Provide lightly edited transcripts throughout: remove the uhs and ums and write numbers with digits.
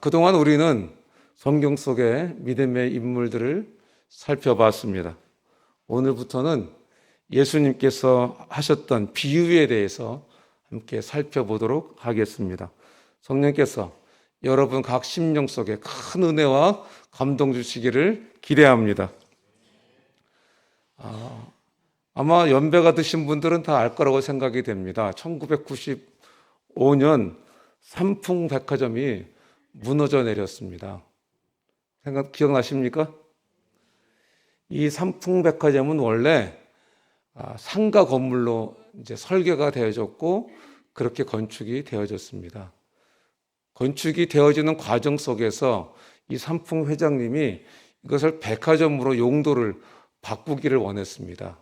그동안 우리는 성경 속의 믿음의 인물들을 살펴봤습니다. 오늘부터는 예수님께서 하셨던 비유에 대해서 함께 살펴보도록 하겠습니다. 성령께서 여러분 각 심령 속에 큰 은혜와 감동 주시기를 기대합니다. 아마 연배가 드신 분들은 다 알 거라고 생각이 됩니다. 1995년 삼풍백화점이 무너져 내렸습니다. 기억나십니까? 이 삼풍백화점은 원래 상가 건물로 이제 설계가 되어졌고 그렇게 건축이 되어졌습니다. 건축이 되어지는 과정 속에서 이 삼풍 회장님이 이것을 백화점으로 용도를 바꾸기를 원했습니다.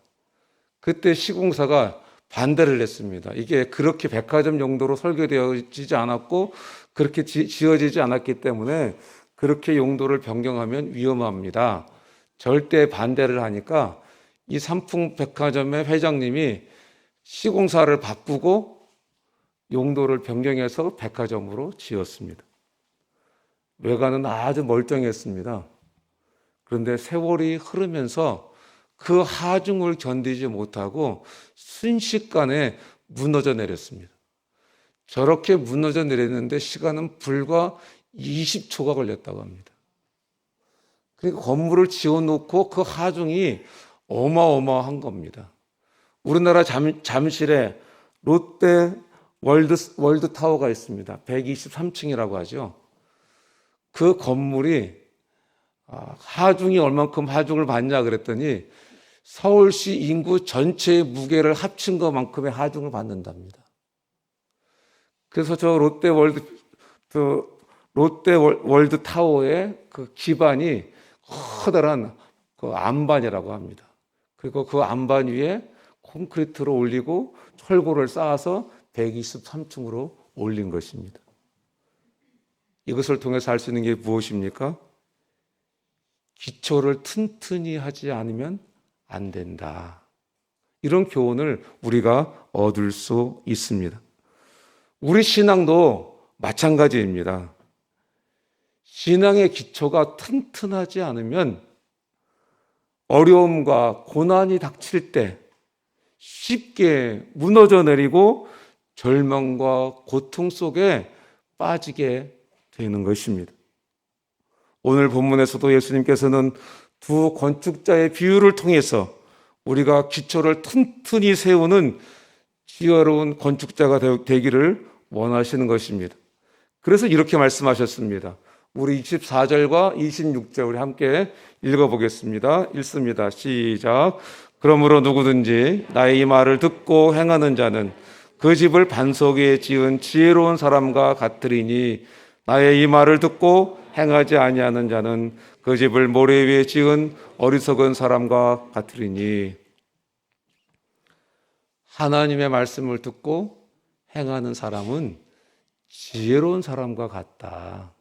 그때 시공사가 반대를 했습니다. 이게 그렇게 백화점 용도로 설계되어지지 않았고 그렇게 지어지지 않았기 때문에 그렇게 용도를 변경하면 위험합니다. 절대 반대를 하니까 이 삼풍 백화점의 회장님이 시공사를 바꾸고 용도를 변경해서 백화점으로 지었습니다. 외관은 아주 멀쩡했습니다. 그런데 세월이 흐르면서 그 하중을 견디지 못하고 순식간에 무너져 내렸습니다. 저렇게 무너져 내렸는데 시간은 불과 20초가 걸렸다고 합니다. 그러니까 건물을 지어놓고 그 하중이 어마어마한 겁니다. 우리나라 잠실에 롯데 월드타워가 있습니다. 123층이라고 하죠. 그 건물이 하중이 얼만큼 하중을 받냐 그랬더니 서울시 인구 전체의 무게를 합친 것만큼의 하중을 받는답니다. 그래서 저 롯데 월드타워의 그 기반이 커다란 그 안반이라고 합니다. 그리고 그 안반 위에 콘크리트를 올리고 철골을 쌓아서 123층으로 올린 것입니다. 이것을 통해서 알 수 있는 게 무엇입니까? 기초를 튼튼히 하지 않으면 안 된다. 이런 교훈을 우리가 얻을 수 있습니다. 우리 신앙도 마찬가지입니다. 신앙의 기초가 튼튼하지 않으면 어려움과 고난이 닥칠 때 쉽게 무너져 내리고 절망과 고통 속에 빠지게 되는 것입니다. 오늘 본문에서도 예수님께서는 두 건축자의 비유를 통해서 우리가 기초를 튼튼히 세우는 지혜로운 건축자가 되기를 원하시는 것입니다. 그래서 이렇게 말씀하셨습니다. 우리 24절과 26절 우리 함께 읽어보겠습니다. 읽습니다. 시작. 그러므로 누구든지 나의 이 말을 듣고 행하는 자는 그 집을 반석 위에 지은 지혜로운 사람과 같으리니 나의 이 말을 듣고 행하지 아니하는 자는 그 집을 모래 위에 지은 어리석은 사람과 같으리니. 하나님의 말씀을 듣고 행하는 사람은 지혜로운 사람과 같다.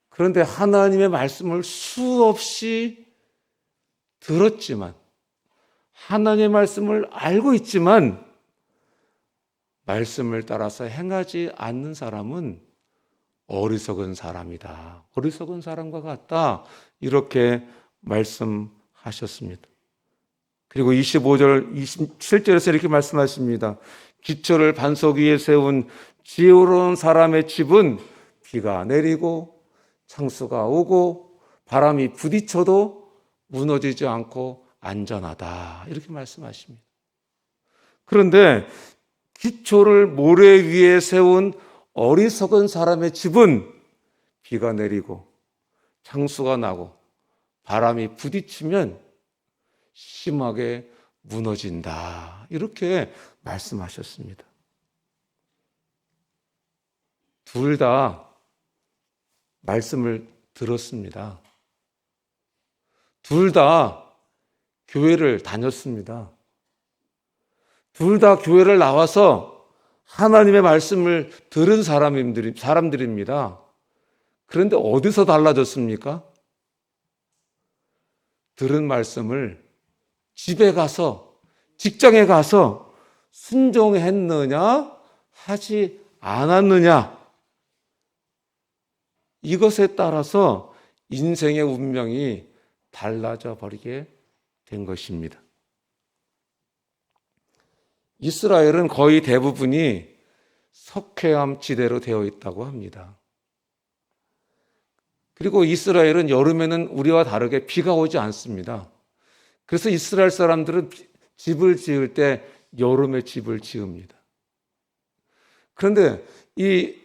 그런데 하나님의 말씀을 수없이 들었지만, 하나님의 말씀을 알고 있지만 말씀을 따라서 행하지 않는 사람은 어리석은 사람이다. 어리석은 사람과 같다. 이렇게 말씀하셨습니다. 그리고 25절, 27절에서 이렇게 말씀하십니다. 기초를 반석 위에 세운 지혜로운 사람의 집은 비가 내리고 창수가 오고 바람이 부딪혀도 무너지지 않고 안전하다. 이렇게 말씀하십니다. 그런데 기초를 모래 위에 세운 어리석은 사람의 집은 비가 내리고 창수가 나고 바람이 부딪히면 심하게 무너진다. 이렇게 말씀하셨습니다. 둘 다 말씀을 들었습니다. 둘 다 교회를 다녔습니다. 둘 다 교회를 나와서 하나님의 말씀을 들은 사람들입니다. 그런데 어디서 달라졌습니까? 들은 말씀을 집에 가서, 직장에 가서 순종했느냐, 하지 않았느냐, 이것에 따라서 인생의 운명이 달라져 버리게 된 것입니다. 이스라엘은 거의 대부분이 석회암 지대로 되어 있다고 합니다. 그리고 이스라엘은 여름에는 우리와 다르게 비가 오지 않습니다. 그래서 이스라엘 사람들은 집을 지을 때 여름에 집을 지읍니다. 그런데 이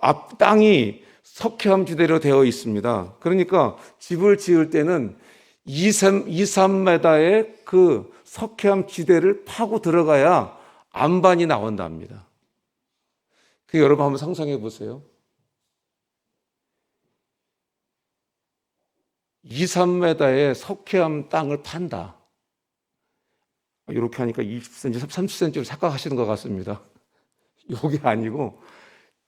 앞 땅이 석회암 지대로 되어 있습니다. 그러니까 집을 지을 때는 2, 3m의 그 석회암 지대를 파고 들어가야 안반이 나온답니다. 그 여러분 한번 상상해 보세요. 2, 3m의 석회암 땅을 판다. 이렇게 하니까 20cm, 30cm로 착각하시는 것 같습니다. 이게 아니고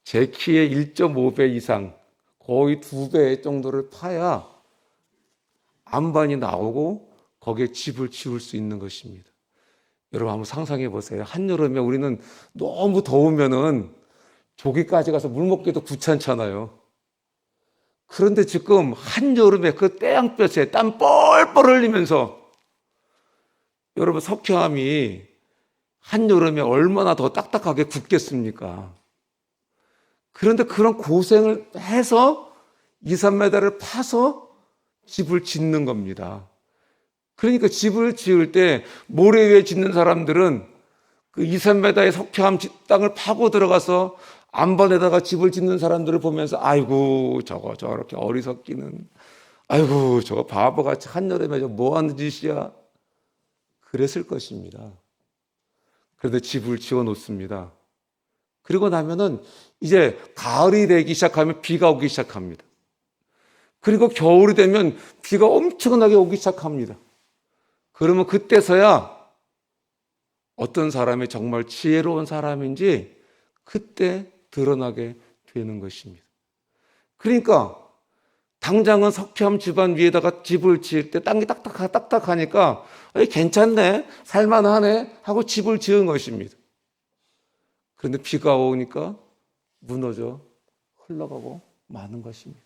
제 키의 1.5배 이상, 거의 2배 정도를 파야 안반이 나오고 거기에 집을 지을 수 있는 것입니다. 여러분 한번 상상해 보세요. 한여름에 우리는 너무 더우면은 조기까지 가서 물 먹기도 귀찮잖아요. 그런데 지금 한여름에 그 태양볕에 땀 뻘뻘 흘리면서 여러분 석회암이 한여름에 얼마나 더 딱딱하게 굳겠습니까? 그런데 그런 고생을 해서 2, 3m를 파서 집을 짓는 겁니다. 그러니까 집을 지을 때 모래 위에 짓는 사람들은 그 2, 3m의 석회암 땅을 파고 들어가서 안반에다가 집을 짓는 사람들을 보면서 아이고 저거 저렇게 어리석기는, 아이고 저거 바보같이 한여름에 저 뭐하는 짓이야, 그랬을 것입니다. 그런데 집을 지어 놓습니다. 그리고 나면은 이제 가을이 되기 시작하면 비가 오기 시작합니다. 그리고 겨울이 되면 비가 엄청나게 오기 시작합니다. 그러면 그때서야 어떤 사람이 정말 지혜로운 사람인지 그때 드러나게 되는 것입니다. 그러니까 당장은 석회암 집안 위에다가 집을 지을 때 땅이 딱딱하니까 괜찮네, 살만하네 하고 집을 지은 것입니다. 그런데 비가 오니까 무너져 흘러가고 마는 것입니다.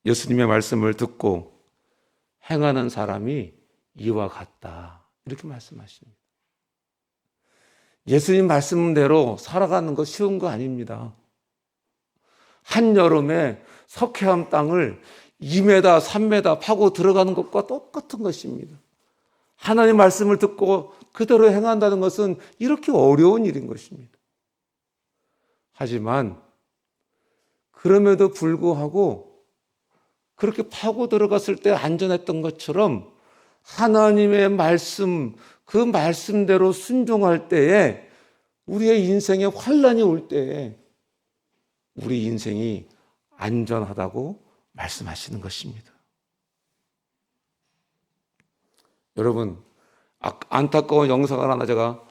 예수님의 말씀을 듣고 행하는 사람이 이와 같다, 이렇게 말씀하십니다. 예수님 말씀대로 살아가는 거 쉬운 거 아닙니다. 한여름에 석회암 땅을 2m, 3m 파고 들어가는 것과 똑같은 것입니다. 하나님 말씀을 듣고 그대로 행한다는 것은 이렇게 어려운 일인 것입니다. 하지만 그럼에도 불구하고 그렇게 파고 들어갔을 때 안전했던 것처럼 하나님의 말씀, 그 말씀대로 순종할 때에 우리의 인생에 환난이 올 때에 우리 인생이 안전하다고 말씀하시는 것입니다. 여러분, 안타까운 영상을 하나 제가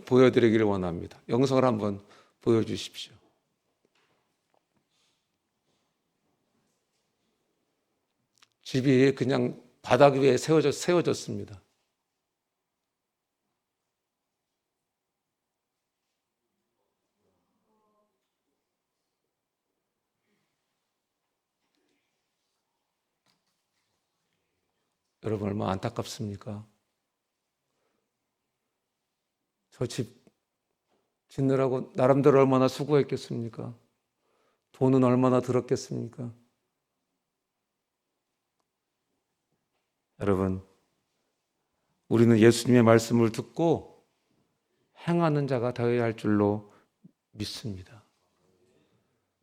보여드리기를 원합니다. 영상을 한번 보여주십시오. 집이 그냥 바닥 위에 세워졌습니다. 여러분 얼마나 안타깝습니까? 저 집 짓느라고 나름대로 얼마나 수고했겠습니까? 돈은 얼마나 들었겠습니까? 여러분, 우리는 예수님의 말씀을 듣고 행하는 자가 되어야 할 줄로 믿습니다.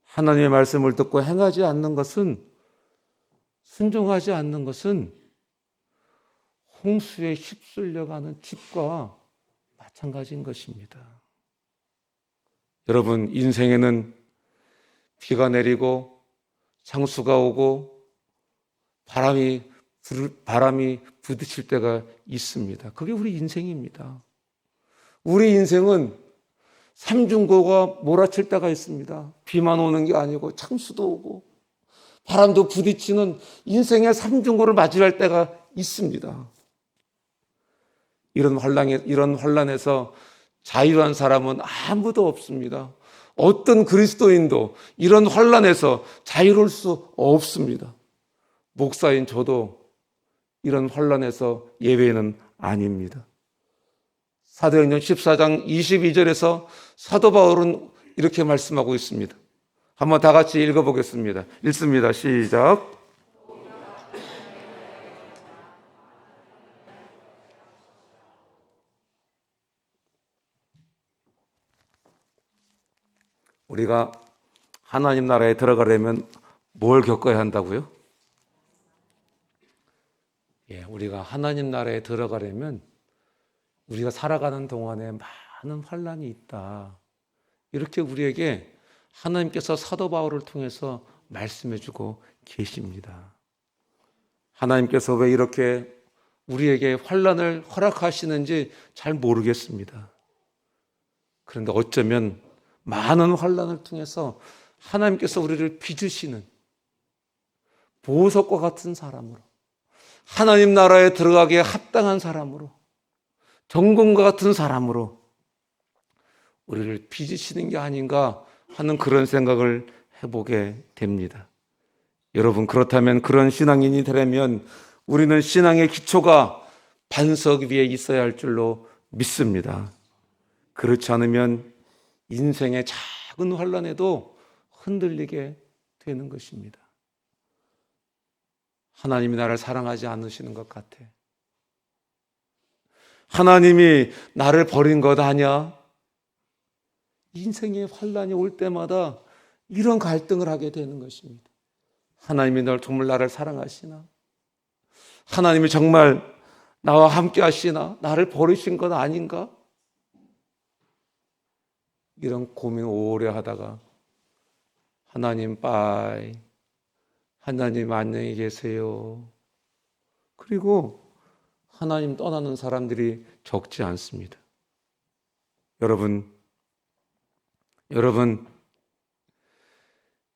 하나님의 말씀을 듣고 행하지 않는 것은, 순종하지 않는 것은 홍수에 휩쓸려가는 집과 마찬가지인 것입니다. 여러분, 인생에는 비가 내리고 창수가 오고 바람이 부딪힐 때가 있습니다. 그게 우리 인생입니다. 우리 인생은 삼중고가 몰아칠 때가 있습니다. 비만 오는 게 아니고 창수도 오고 바람도 부딪히는 인생의 삼중고를 맞이할 때가 있습니다. 이런 환란에서 자유한 사람은 아무도 없습니다. 어떤 그리스도인도 이런 환난에서 자유로울 수 없습니다. 목사인 저도 이런 환난에서 예외는 아닙니다. 사도행전 14장 22절에서 사도 바울은 이렇게 말씀하고 있습니다. 한번 다 같이 읽어보겠습니다. 읽습니다. 시작. 우리가 하나님 나라에 들어가려면 뭘 겪어야 한다고요? 우리가 하나님 나라에 들어가려면 우리가 살아가는 동안에 많은 환난이 있다. 이렇게 우리에게 하나님께서 사도 바울을 통해서 말씀해 주고 계십니다. 하나님께서 왜 이렇게 우리에게 환난을 허락하시는지 잘 모르겠습니다. 그런데 어쩌면 많은 환난을 통해서 하나님께서 우리를 빚으시는 보석과 같은 사람으로, 하나님 나라에 들어가기에 합당한 사람으로, 정금과 같은 사람으로 우리를 빚으시는 게 아닌가 하는 그런 생각을 해보게 됩니다. 여러분, 그렇다면 그런 신앙인이 되려면 우리는 신앙의 기초가 반석 위에 있어야 할 줄로 믿습니다. 그렇지 않으면 인생의 작은 환난에도 흔들리게 되는 것입니다. 하나님이 나를 사랑하지 않으시는 것 같아. 하나님이 나를 버린 것 아니야? 인생의 환난이 올 때마다 이런 갈등을 하게 되는 것입니다. 하나님이 정말 나를 사랑하시나? 하나님이 정말 나와 함께 하시나? 나를 버리신 건 아닌가? 이런 고민 오래 하다가 하나님 빠이, 하나님 안녕히 계세요. 그리고 하나님 떠나는 사람들이 적지 않습니다.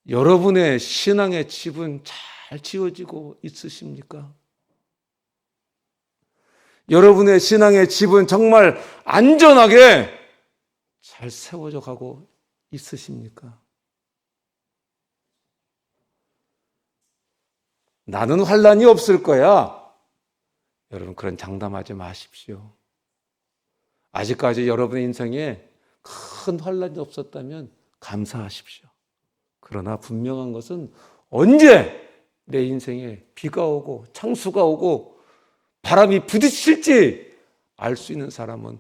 여러분의 신앙의 집은 잘 지어지고 있으십니까? 여러분의 신앙의 집은 정말 안전하게 잘 세워져 가고 있으십니까? 나는 환난이 없을 거야. 여러분, 그런 장담하지 마십시오. 아직까지 여러분의 인생에 큰 환난이 없었다면 감사하십시오. 그러나 분명한 것은 언제 내 인생에 비가 오고 창수가 오고 바람이 부딪힐지 알 수 있는 사람은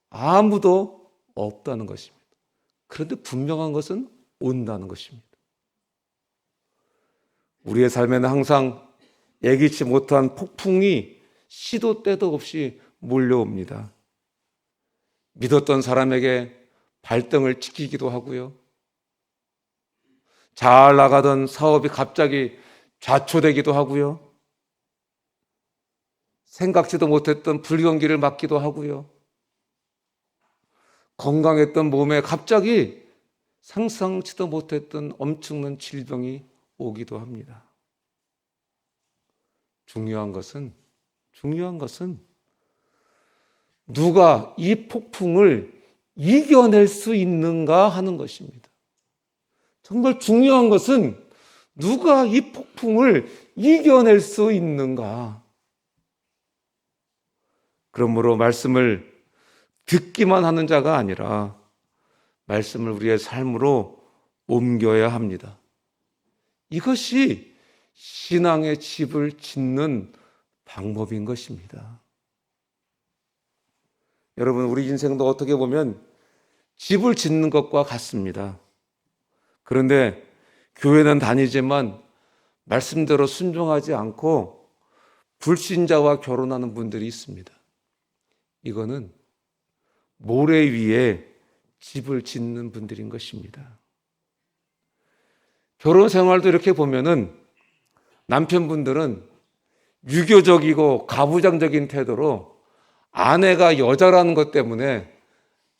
아무도 없다는 것입니다. 그런데 분명한 것은 온다는 것입니다. 우리의 삶에는 항상 예기치 못한 폭풍이 시도 때도 없이 몰려옵니다. 믿었던 사람에게 발등을 찍히기도 하고요. 잘 나가던 사업이 갑자기 좌초되기도 하고요. 생각지도 못했던 불경기를 맞기도 하고요. 건강했던 몸에 갑자기 상상치도 못했던 엄청난 질병이 오기도 합니다. 중요한 것은 누가 이 폭풍을 이겨낼 수 있는가 하는 것입니다. 정말 중요한 것은 누가 이 폭풍을 이겨낼 수 있는가. 그러므로 말씀을 듣기만 하는 자가 아니라 말씀을 우리의 삶으로 옮겨야 합니다. 이것이 신앙의 집을 짓는 방법인 것입니다. 여러분, 우리 인생도 어떻게 보면 집을 짓는 것과 같습니다. 그런데 교회는 다니지만 말씀대로 순종하지 않고 불신자와 결혼하는 분들이 있습니다. 이거는 모래 위에 집을 짓는 분들인 것입니다. 결혼 생활도 이렇게 보면은 남편분들은 유교적이고 가부장적인 태도로 아내가 여자라는 것 때문에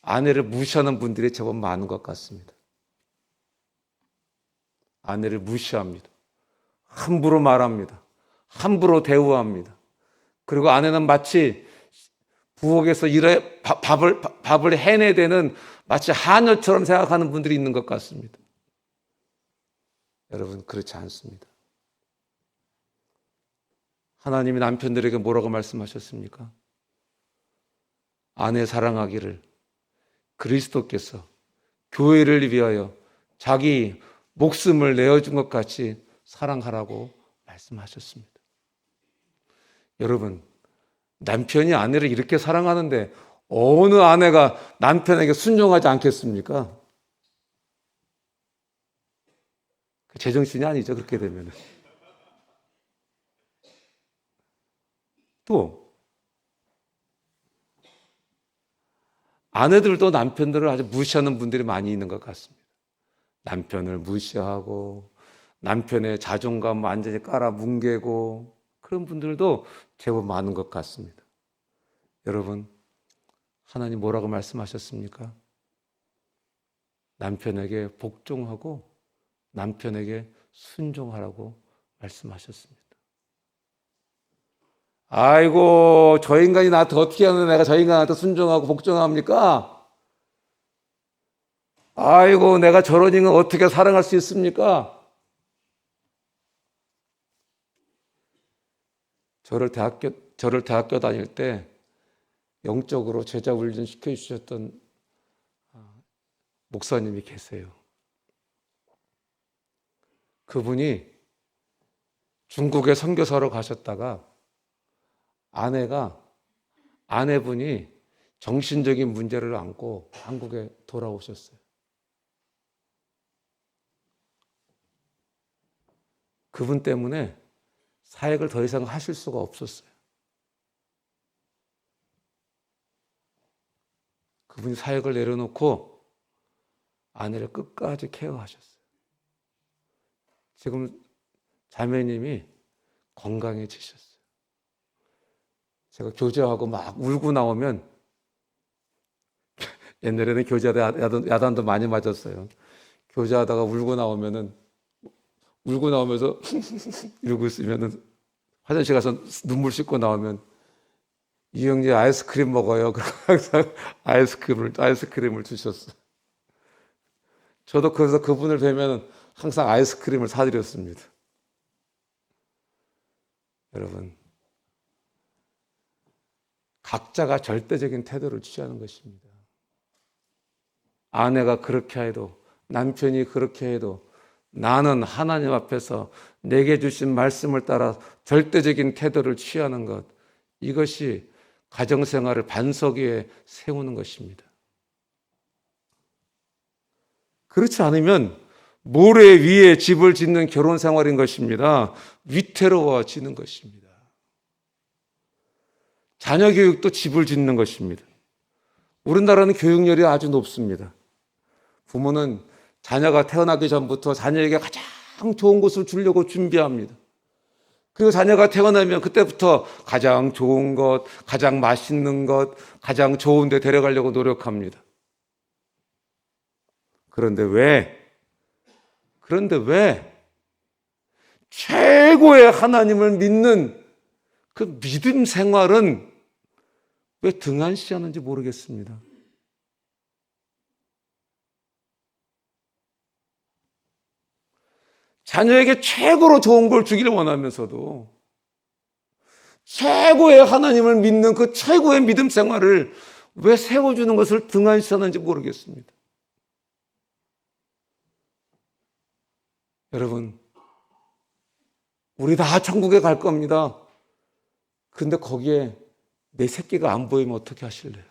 아내를 무시하는 분들이 제법 많은 것 같습니다. 아내를 무시합니다. 함부로 말합니다. 함부로 대우합니다. 그리고 아내는 마치 부엌에서 밥을 해내되는 마치 하녀처럼 생각하는 분들이 있는 것 같습니다. 여러분, 그렇지 않습니다. 하나님이 남편들에게 뭐라고 말씀하셨습니까? 아내 사랑하기를 그리스도께서 교회를 위하여 자기 목숨을 내어준 것 같이 사랑하라고 말씀하셨습니다. 여러분, 남편이 아내를 이렇게 사랑하는데 어느 아내가 남편에게 순종하지 않겠습니까? 제정신이 아니죠, 그렇게 되면. 또 아내들도 남편들을 아주 무시하는 분들이 많이 있는 것 같습니다. 남편을 무시하고 남편의 자존감 완전히 깔아뭉개고 그런 분들도 제법 많은 것 같습니다. 여러분, 하나님 뭐라고 말씀하셨습니까? 남편에게 복종하고 남편에게 순종하라고 말씀하셨습니다. 아이고, 저 인간이 나한테 어떻게 하는데 내가 저 인간한테 순종하고 복종합니까? 아이고, 내가 저런 인간 어떻게 사랑할 수 있습니까? 저를 대학교 다닐 때 영적으로 제자 훈련 시켜주셨던 목사님이 계세요. 그분이 중국에 선교사로 가셨다가 아내분이 정신적인 문제를 안고 한국에 돌아오셨어요. 그분 때문에 사역을 더 이상 하실 수가 없었어요. 그분이 사역을 내려놓고 아내를 끝까지 케어하셨어요. 지금 자매님이 건강해지셨어요. 제가 교제하고 막 울고 나오면 옛날에는 교제하다 야단도 많이 맞았어요. 교제하다가 울고 나오면서 이러고 있으면은 화장실 가서 눈물 씻고 나오면 이영재 아이스크림 먹어요. 그러고 항상 아이스크림을 주셨어요. 저도 그래서 그분을 뵈면 항상 아이스크림을 사드렸습니다. 여러분, 각자가 절대적인 태도를 취하는 것입니다. 아내가 그렇게 해도 남편이 그렇게 해도 나는 하나님 앞에서 내게 주신 말씀을 따라 절대적인 태도를 취하는 것, 이것이 가정생활을 반석 위에 세우는 것입니다. 그렇지 않으면 모래 위에 집을 짓는 결혼 생활인 것입니다. 위태로워지는 것입니다. 자녀 교육도 집을 짓는 것입니다. 우리나라는 교육열이 아주 높습니다. 부모는 자녀가 태어나기 전부터 자녀에게 가장 좋은 것을 주려고 준비합니다. 그리고 자녀가 태어나면 그때부터 가장 좋은 것, 가장 맛있는 것, 가장 좋은 데 데려가려고 노력합니다. 그런데 왜 최고의 하나님을 믿는 그 믿음 생활은 왜 등한시하는지 모르겠습니다. 자녀에게 최고로 좋은 걸 주기를 원하면서도 최고의 하나님을 믿는 그 최고의 믿음 생활을 왜 세워주는 것을 등한시하는지 모르겠습니다. 여러분, 우리 다 천국에 갈 겁니다. 근데 거기에 내 새끼가 안 보이면 어떻게 하실래요?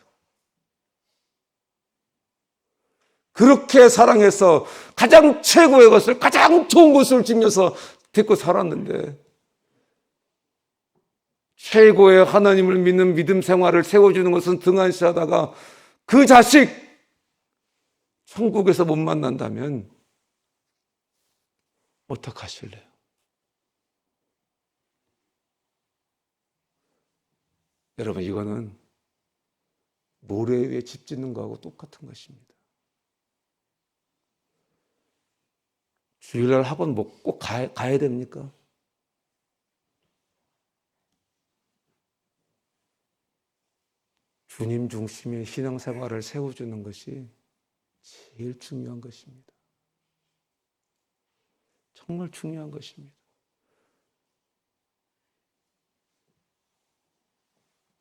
그렇게 사랑해서 가장 최고의 것을, 가장 좋은 것을 지면서 데리고 살았는데 최고의 하나님을 믿는 믿음 생활을 세워주는 것은 등한시하다가 그 자식 천국에서 못 만난다면 어떡하실래요? 여러분, 이거는 모래 위에 집 짓는 거하고 똑같은 것입니다. 주일날 학원 꼭 가야 됩니까? 주님 중심의 신앙생활을 세워주는 것이 제일 중요한 것입니다. 정말 중요한 것입니다.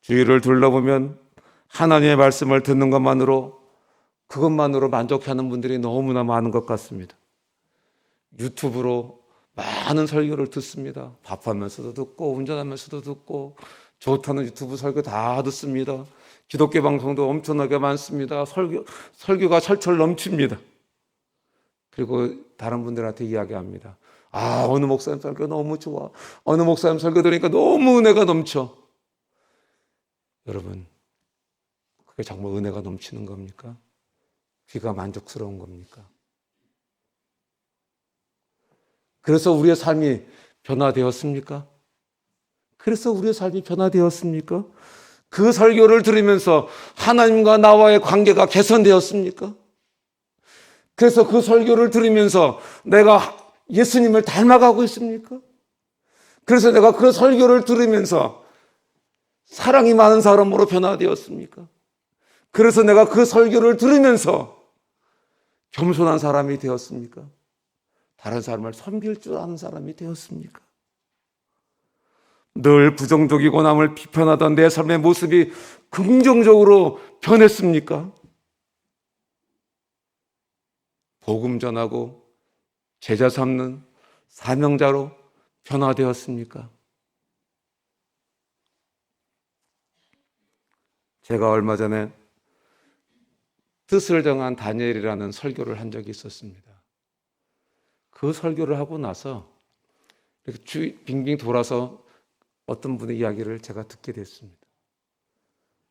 주위를 둘러보면 하나님의 말씀을 듣는 그것만으로 만족하는 분들이 너무나 많은 것 같습니다. 유튜브로 많은 설교를 듣습니다. 밥하면서도 듣고 운전하면서도 듣고 좋다는 유튜브 설교 다 듣습니다. 기독교 방송도 엄청나게 많습니다. 설교가 철철 넘칩니다. 그리고 다른 분들한테 이야기합니다. 어느 목사님 설교 너무 좋아. 어느 목사님 설교 들으니까 너무 은혜가 넘쳐. 여러분, 그게 정말 은혜가 넘치는 겁니까? 귀가 만족스러운 겁니까? 그래서 우리의 삶이 변화되었습니까? 그 설교를 들으면서 하나님과 나와의 관계가 개선되었습니까? 그래서 그 설교를 들으면서 내가 예수님을 닮아가고 있습니까? 그래서 내가 그 설교를 들으면서 사랑이 많은 사람으로 변화되었습니까? 그래서 내가 그 설교를 들으면서 겸손한 사람이 되었습니까? 다른 사람을 섬길 줄 아는 사람이 되었습니까? 늘 부정적이고 남을 비판하던 내 삶의 모습이 긍정적으로 변했습니까? 복음 전하고 제자 삼는 사명자로 변화되었습니까? 제가 얼마 전에 뜻을 정한 다니엘이라는 설교를 한 적이 있었습니다. 그 설교를 하고 나서 이렇게 빙빙 돌아서 어떤 분의 이야기를 제가 듣게 됐습니다.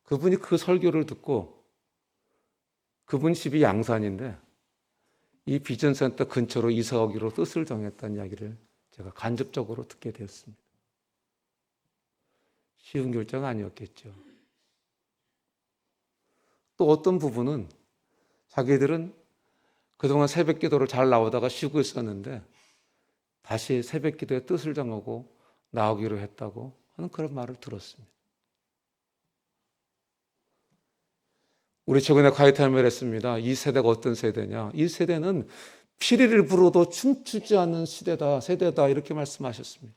그분이 그 설교를 듣고 그분 집이 양산인데 이 비전센터 근처로 이사 오기로 뜻을 정했다는 이야기를 제가 간접적으로 듣게 되었습니다. 쉬운 결정 아니었겠죠. 또 어떤 부분은 자기들은 그동안 새벽 기도를 잘 나오다가 쉬고 있었는데 다시 새벽 기도에 뜻을 정하고 나오기로 했다고 하는 그런 말을 들었습니다. 우리 최근에 카이탈을 했습니다. 이 세대가 어떤 세대냐? 이 세대는 피리를 불어도 춤추지 않는 세대다 이렇게 말씀하셨습니다.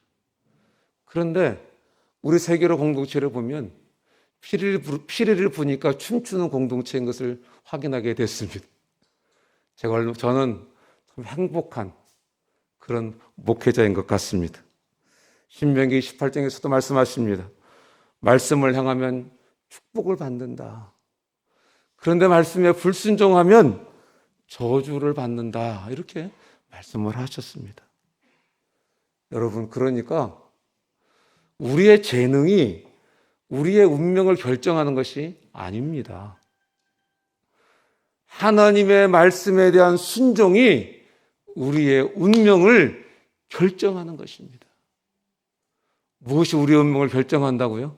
그런데 우리 세계로 공동체를 보면 피리를 부니까 춤추는 공동체인 것을 확인하게 됐습니다. 저는 참 행복한 그런 목회자인 것 같습니다. 신명기 18장에서도 말씀하십니다. 말씀을 향하면 축복을 받는다. 그런데 말씀에 불순종하면 저주를 받는다. 이렇게 말씀을 하셨습니다. 여러분, 그러니까 우리의 재능이 우리의 운명을 결정하는 것이 아닙니다. 하나님의 말씀에 대한 순종이 우리의 운명을 결정하는 것입니다. 무엇이 우리의 운명을 결정한다고요?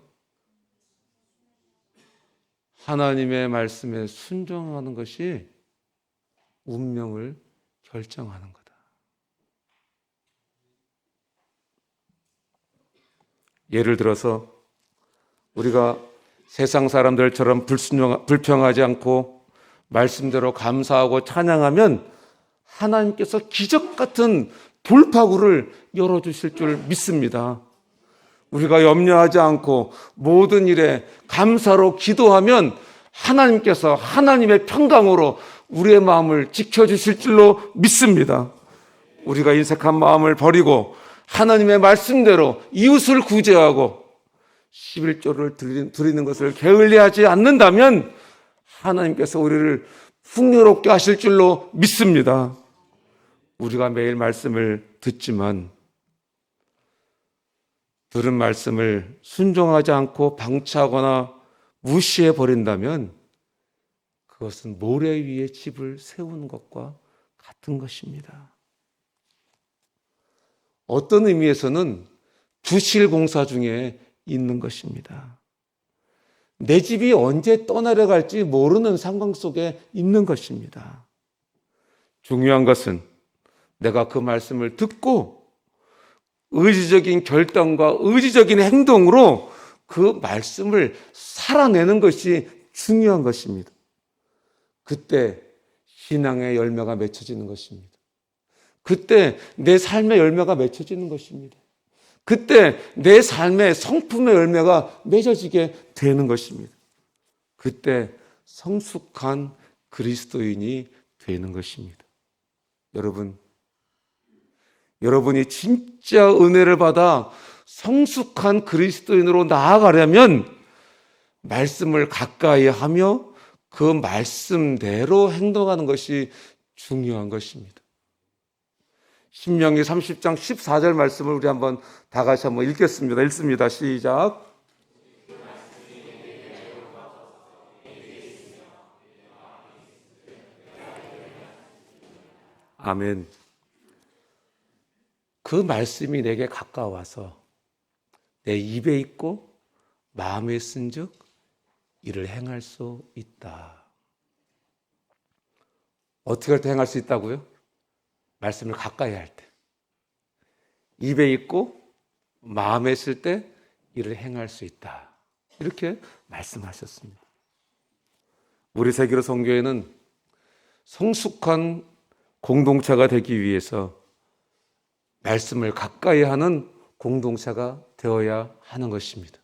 하나님의 말씀에 순종하는 것이 운명을 결정하는 거다. 예를 들어서 우리가 세상 사람들처럼 불평하지 않고 말씀대로 감사하고 찬양하면 하나님께서 기적 같은 돌파구를 열어주실 줄 믿습니다. 우리가 염려하지 않고 모든 일에 감사로 기도하면 하나님께서 하나님의 평강으로 우리의 마음을 지켜주실 줄로 믿습니다. 우리가 인색한 마음을 버리고 하나님의 말씀대로 이웃을 구제하고 11조를 드리는 것을 게을리하지 않는다면 하나님께서 우리를 풍요롭게 하실 줄로 믿습니다. 우리가 매일 말씀을 듣지만 들은 말씀을 순종하지 않고 방치하거나 무시해 버린다면 그것은 모래 위에 집을 세우는 것과 같은 것입니다. 어떤 의미에서는 부실 공사 중에 있는 것입니다. 내 집이 언제 떠내려갈지 모르는 상황 속에 있는 것입니다. 중요한 것은 내가 그 말씀을 듣고 의지적인 결단과 의지적인 행동으로 그 말씀을 살아내는 것이 중요한 것입니다. 그때 신앙의 열매가 맺혀지는 것입니다. 그때 내 삶의 열매가 맺혀지는 것입니다. 그때 내 삶의 성품의 열매가 맺어지게 되는 것입니다. 그때 성숙한 그리스도인이 되는 것입니다. 여러분이 진짜 은혜를 받아 성숙한 그리스도인으로 나아가려면 말씀을 가까이 하며 그 말씀대로 행동하는 것이 중요한 것입니다. 신명기 30장 14절 말씀을 우리 한번 다 같이 한번 읽겠습니다. 읽습니다. 시작. 아멘. 그 말씀이 내게 가까워서 내 입에 있고 마음에 쓴즉 이를 행할 수 있다. 어떻게 할 때 행할 수 있다고요? 말씀을 가까이 할 때. 입에 있고 마음에 있을 때 이를 행할 수 있다. 이렇게 말씀하셨습니다. 우리 세계로 선교회는 성숙한 공동체가 되기 위해서 말씀을 가까이 하는 공동체가 되어야 하는 것입니다.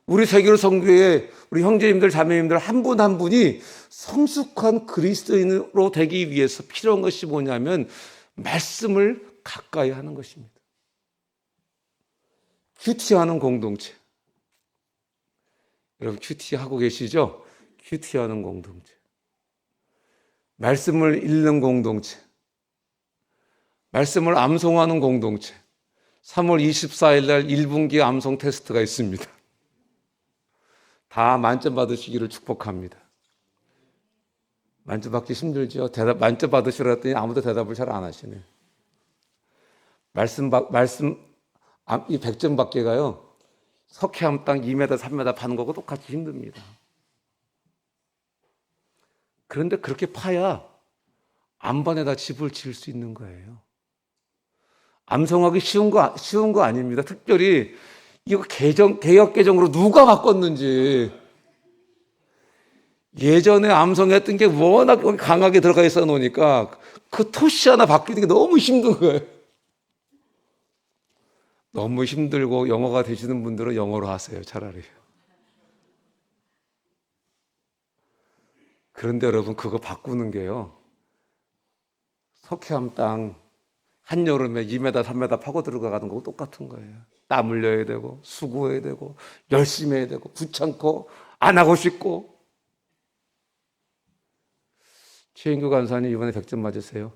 우리 세계로 선교회 우리 형제님들 자매님들 한 분 한 분이 성숙한 그리스도인으로 되기 위해서 필요한 것이 뭐냐면 말씀을 가까이 하는 것입니다. 큐티하는 공동체. 여러분 큐티 하고 계시죠? 큐티하는 공동체. 말씀을 읽는 공동체. 말씀을 암송하는 공동체. 3월 24일 날 1분기 암송 테스트가 있습니다. 다 만점 받으시기를 축복합니다. 만점 받기 힘들죠? 만점 받으시라 했더니 아무도 대답을 잘 안 하시네. 이 100점 받기가요, 석회 한 땅 2m, 3m 파는 거고 똑같이 힘듭니다. 그런데 그렇게 파야 안반에다 집을 지을 수 있는 거예요. 암송하기 쉬운 거 아닙니다. 특별히 이거 개역 개정으로 누가 바꿨는지. 예전에 암송했던 게 워낙 강하게 들어가 있어 놓으니까 그 토시 하나 바뀌는 게 너무 힘든 거예요. 너무 힘들고 영어가 되시는 분들은 영어로 하세요, 차라리. 그런데 여러분, 그거 바꾸는 게요, 석회암 땅 한여름에 2m, 3m 파고 들어가는 거고 똑같은 거예요. 땀 흘려야 되고 수고해야 되고 열심히 해야 되고 귀찮고 안 하고 싶고. 최인규 간사님 이번에 100점 맞으세요.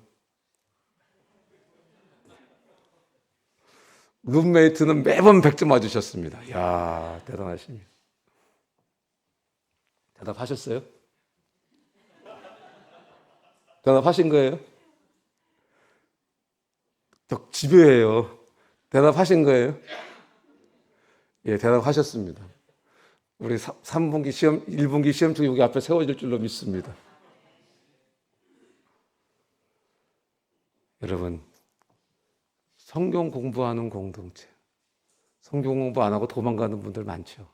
룸메이트는 매번 100점 맞으셨습니다. 이야, 대단하십니다. 대답하셨어요? 대답하신 거예요? 집요해요. 대답하신 거예요? 예, 대답하셨습니다. 우리 3분기 시험, 1분기 시험증 여기 앞에 세워질 줄로 믿습니다. 여러분, 성경 공부하는 공동체. 성경 공부 안 하고 도망가는 분들 많죠.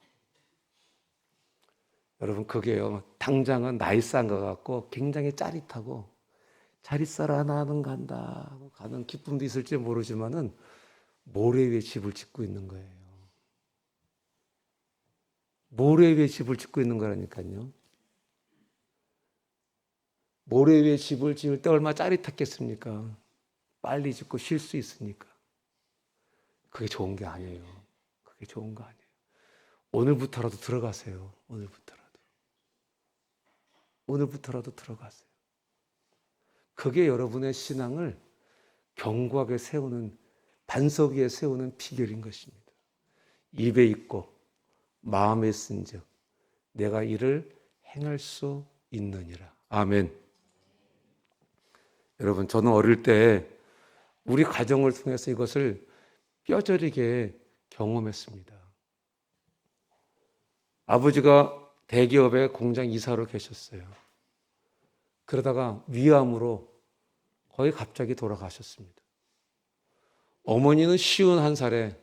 여러분, 그게요, 당장은 나이 싼 것 같고 굉장히 짜릿하고 잘 있어라 나는 간다 하고 가는 기쁨도 있을지 모르지만은 모래 위에 집을 짓고 있는 거예요. 모래 위에 집을 짓고 있는 거라니까요. 모래 위에 집을 지을 때 얼마나 짜릿했겠습니까? 빨리 짓고 쉴 수 있으니까. 그게 좋은 게 아니에요. 그게 좋은 거 아니에요. 오늘부터라도 들어가세요. 오늘부터라도 들어가세요. 그게 여러분의 신앙을 견고하게 세우는, 반석 위에 세우는 비결인 것입니다. 입에 있고 마음에 쓴즉 내가 이를 행할 수 있느니라. 아멘. 여러분, 저는 어릴 때 우리 가정을 통해서 이것을 뼈저리게 경험했습니다. 아버지가 대기업의 공장 이사로 계셨어요. 그러다가 위암으로 거의 갑자기 돌아가셨습니다. 어머니는 51살의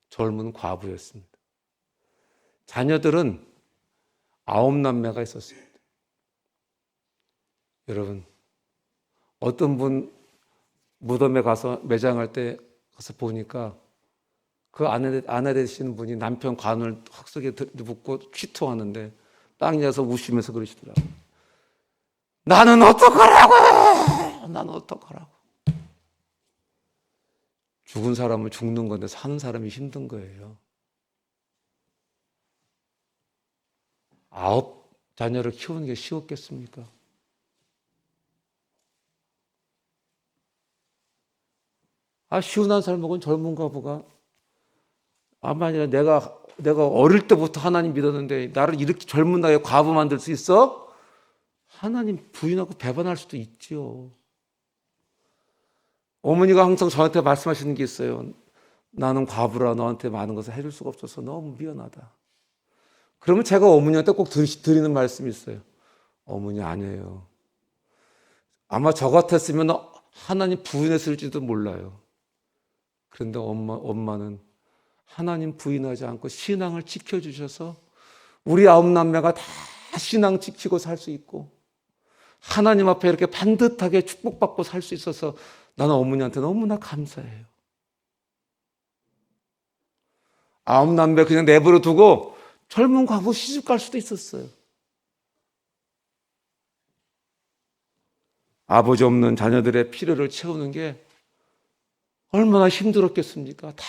젊은 과부였습니다. 자녀들은 9남매가 있었습니다. 여러분, 어떤 분 무덤에 가서 매장할 때 가서 보니까 그 아내 되시는 분이 남편 관을 흙속에 묻고 취토하는데 땅에서 우시면서 그러시더라고요. 나는 어떡하라고! 나는 어떡하라고! 죽은 사람은 죽는 건데 사는 사람이 힘든 거예요. 9자녀를 키우는 게 쉬웠겠습니까? 쉬운 한 살 먹은 젊은 과부가 아마니라 내가 어릴 때부터 하나님 믿었는데 나를 이렇게 젊은 나이에 과부 만들 수 있어? 하나님 부인하고 배반할 수도 있지요. 어머니가 항상 저한테 말씀하시는 게 있어요. 나는 과부라 너한테 많은 것을 해줄 수가 없어서 너무 미안하다. 그러면 제가 어머니한테 꼭 드리는 말씀이 있어요. 어머니 아니에요. 아마 저 같았으면 하나님 부인했을지도 몰라요. 그런데 엄마는 하나님 부인하지 않고 신앙을 지켜주셔서 우리 9남매가 다 신앙 지키고 살 수 있고 하나님 앞에 이렇게 반듯하게 축복받고 살 수 있어서 나는 어머니한테 너무나 감사해요. 9남매 그냥 내버려 두고 젊은 과부 시집 갈 수도 있었어요. 아버지 없는 자녀들의 필요를 채우는 게 얼마나 힘들었겠습니까? 다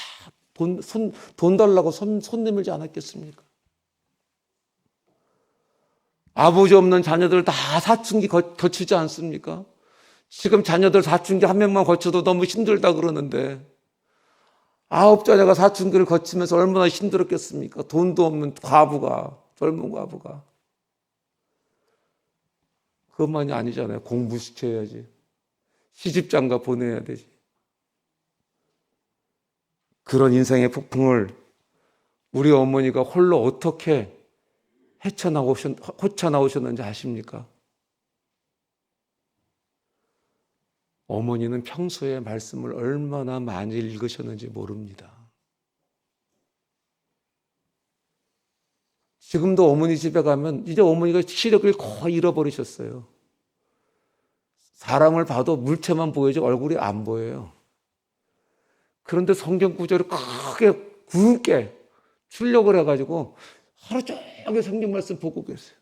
돈 달라고 손 내밀지 않았겠습니까? 아버지 없는 자녀들 다 사춘기 거치지 않습니까? 지금 자녀들 사춘기 한 명만 거쳐도 너무 힘들다 그러는데 9자녀가 사춘기를 거치면서 얼마나 힘들었겠습니까? 돈도 없는 과부가, 젊은 과부가. 그것만이 아니잖아요. 공부시켜야지. 시집장가 보내야 되지. 그런 인생의 폭풍을 우리 어머니가 홀로 어떻게 헤쳐나오셨는지 아십니까? 어머니는 평소에 말씀을 얼마나 많이 읽으셨는지 모릅니다. 지금도 어머니 집에 가면 이제 어머니가 시력을 거의 잃어버리셨어요. 사람을 봐도 물체만 보이지 얼굴이 안 보여요. 그런데 성경 구절을 크게 굵게 출력을 해가지고 하루 종일 성경 말씀 보고 계세요.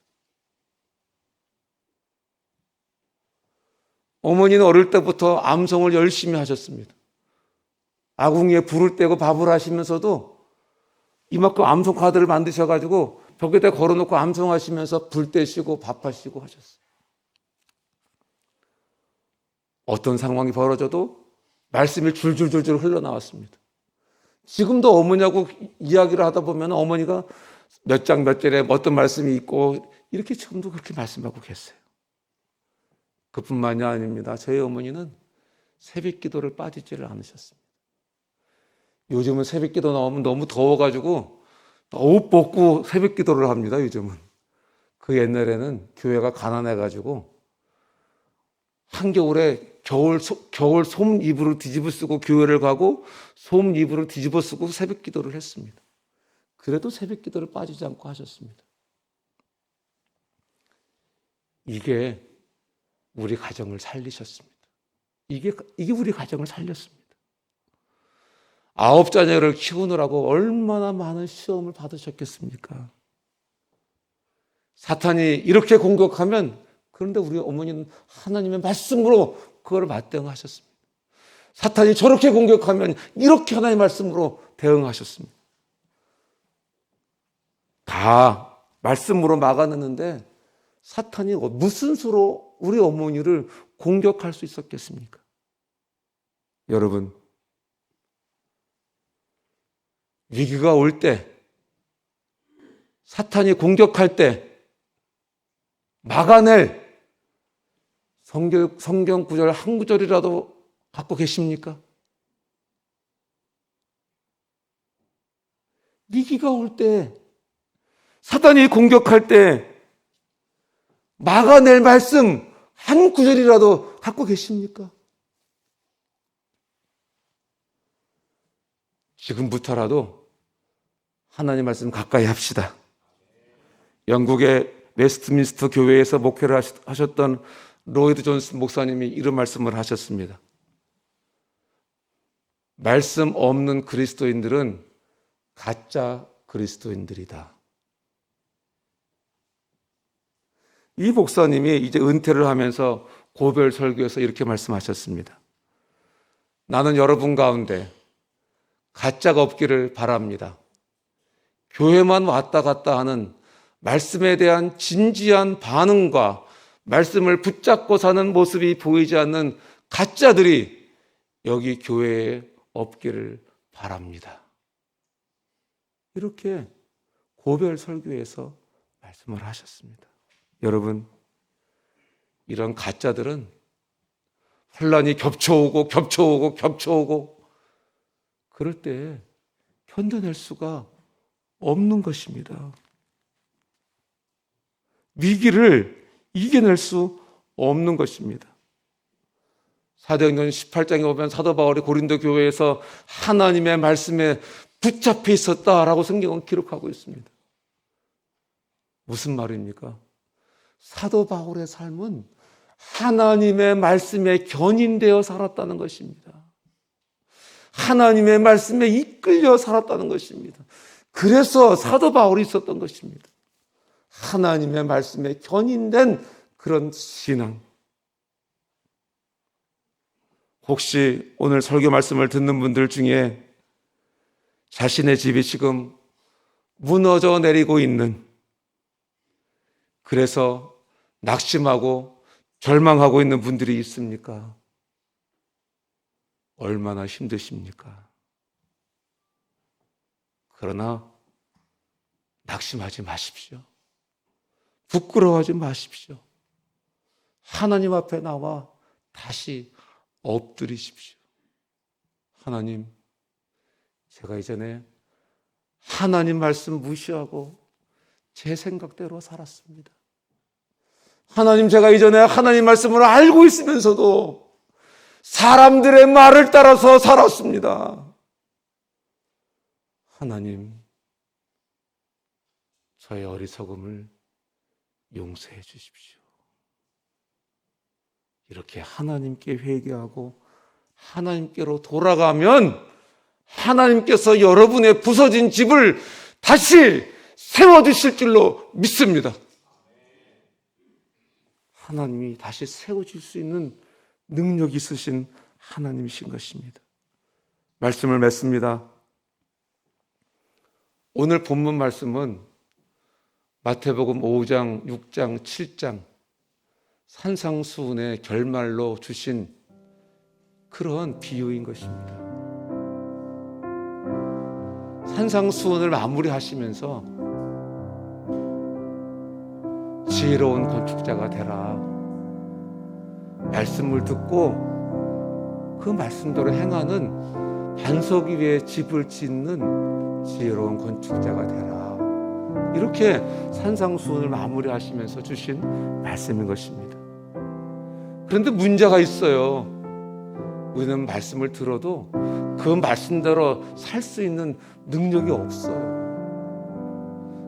어머니는 어릴 때부터 암송을 열심히 하셨습니다. 아궁이에 불을 떼고 밥을 하시면서도 이만큼 암송 카드를 만드셔가지고 벽에다 걸어놓고 암송하시면서 불 떼시고 밥하시고 하셨어요. 어떤 상황이 벌어져도 말씀이 줄줄줄줄 흘러나왔습니다. 지금도 어머니하고 이야기를 하다 보면 어머니가 몇 장 몇 절에 어떤 말씀이 있고 이렇게 지금도 그렇게 말씀하고 계세요. 그뿐만이 아닙니다. 저희 어머니는 새벽 기도를 빠지지를 않으셨습니다. 요즘은 새벽 기도 나오면 너무 더워가지고 옷 벗고 새벽 기도를 합니다. 요즘은. 그 옛날에는 교회가 가난해가지고 한겨울에 겨울 솜 이불을 뒤집어 쓰고 교회를 가고 솜 이불을 뒤집어 쓰고 새벽 기도를 했습니다. 그래도 새벽 기도를 빠지지 않고 하셨습니다. 이게 우리 가정을 살리셨습니다. 이게 우리 가정을 살렸습니다. 9자녀를 키우느라고 얼마나 많은 시험을 받으셨겠습니까? 사탄이 이렇게 공격하면 그런데 우리 어머니는 하나님의 말씀으로 그걸 맞대응하셨습니다. 사탄이 저렇게 공격하면 이렇게 하나님의 말씀으로 대응하셨습니다. 다 말씀으로 막아냈는데 사탄이 무슨 수로 우리 어머니를 공격할 수 있었겠습니까? 여러분, 위기가 올 때, 사탄이 공격할 때 막아낼 성경 구절 한 구절이라도 갖고 계십니까? 위기가 올 때, 사탄이 공격할 때 막아낼 말씀 한 구절이라도 갖고 계십니까? 지금부터라도 하나님 말씀 가까이 합시다. 영국의 웨스트민스터 교회에서 목회를 하셨던 로이드 존스 목사님이 이런 말씀을 하셨습니다. 말씀 없는 그리스도인들은 가짜 그리스도인들이다. 이 목사님이 이제 은퇴를 하면서 고별 설교에서 이렇게 말씀하셨습니다. 나는 여러분 가운데 가짜가 없기를 바랍니다. 교회만 왔다 갔다 하는 말씀에 대한 진지한 반응과 말씀을 붙잡고 사는 모습이 보이지 않는 가짜들이 여기 교회에 없기를 바랍니다. 이렇게 고별 설교에서 말씀을 하셨습니다. 여러분, 이런 가짜들은 혼란이 겹쳐오고 그럴 때 견뎌낼 수가 없는 것입니다. 위기를 이겨낼 수 없는 것입니다. 사도행전 18장에 보면 사도 바울이 고린도 교회에서 하나님의 말씀에 붙잡혀 있었다라고 성경은 기록하고 있습니다. 무슨 말입니까? 사도 바울의 삶은 하나님의 말씀에 견인되어 살았다는 것입니다. 하나님의 말씀에 이끌려 살았다는 것입니다. 그래서 사도 바울이 있었던 것입니다. 하나님의 말씀에 견인된 그런 신앙. 혹시 오늘 설교 말씀을 듣는 분들 중에 자신의 집이 지금 무너져 내리고 있는, 그래서 낙심하고 절망하고 있는 분들이 있습니까? 얼마나 힘드십니까? 그러나 낙심하지 마십시오. 부끄러워하지 마십시오. 하나님 앞에 나와 다시 엎드리십시오. 하나님, 제가 이전에 하나님 말씀 무시하고 제 생각대로 살았습니다. 하나님, 제가 이전에 하나님 말씀을 알고 있으면서도 사람들의 말을 따라서 살았습니다. 하나님, 저의 어리석음을 용서해 주십시오. 이렇게 하나님께 회개하고 하나님께로 돌아가면 하나님께서 여러분의 부서진 집을 다시 세워주실 줄로 믿습니다. 하나님이 다시 세워줄 수 있는 능력이 있으신 하나님이신 것입니다. 말씀을 맺습니다. 오늘 본문 말씀은 마태복음 5장, 6장, 7장 산상수훈의 결말로 주신 그런 비유인 것입니다. 산상수훈을 마무리하시면서 지혜로운 건축자가 되라. 말씀을 듣고 그 말씀대로 행하는 반석 위에 집을 짓는 지혜로운 건축자가 되라. 이렇게 산상수훈을 마무리하시면서 주신 말씀인 것입니다. 그런데 문제가 있어요. 우리는 말씀을 들어도 그 말씀대로 살 수 있는 능력이 없어요.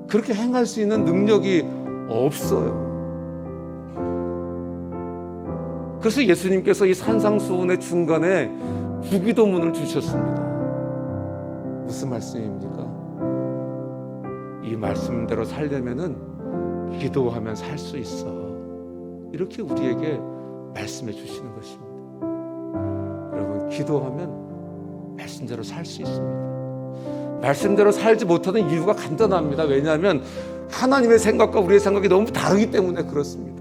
그렇게 행할 수 있는 능력이 없어요. 그래서 예수님께서 이 산상수훈의 중간에 주기도문을 주셨습니다. 무슨 말씀입니까? 이 말씀대로 살려면은 기도하면 살 수 있어. 이렇게 우리에게 말씀해 주시는 것입니다. 여러분, 기도하면 말씀대로 살 수 있습니다. 말씀대로 살지 못하는 이유가 간단합니다. 왜냐하면 하나님의 생각과 우리의 생각이 너무 다르기 때문에 그렇습니다.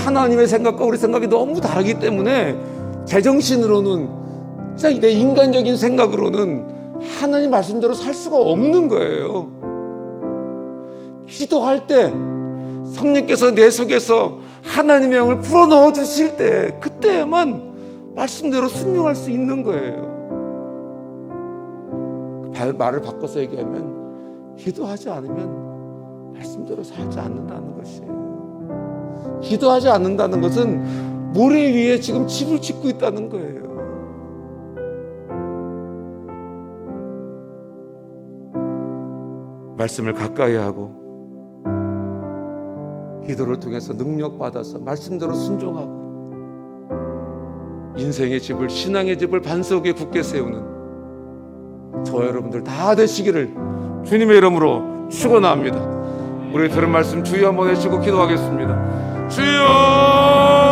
하나님의 생각과 우리 생각이 너무 다르기 때문에 제정신으로는, 진짜 내 인간적인 생각으로는 하나님 말씀대로 살 수가 없는 거예요. 기도할 때 성령께서 내 속에서 하나님의 영을 불어넣어 주실 때, 그때만 말씀대로 순종할 수 있는 거예요. 말을 바꿔서 얘기하면 기도하지 않으면 말씀대로 살지 않는다는 것이에요. 기도하지 않는다는 것은 모래 위에 지금 집을 짓고 있다는 거예요. 말씀을 가까이 하고 기도를 통해서 능력받아서 말씀대로 순종하고 인생의 집을, 신앙의 집을 반석에 굳게 세우는 저와 여러분들 다 되시기를 주님의 이름으로 축원합니다. 우리 들은 말씀 주여 한번 외치고 기도하겠습니다. 주여!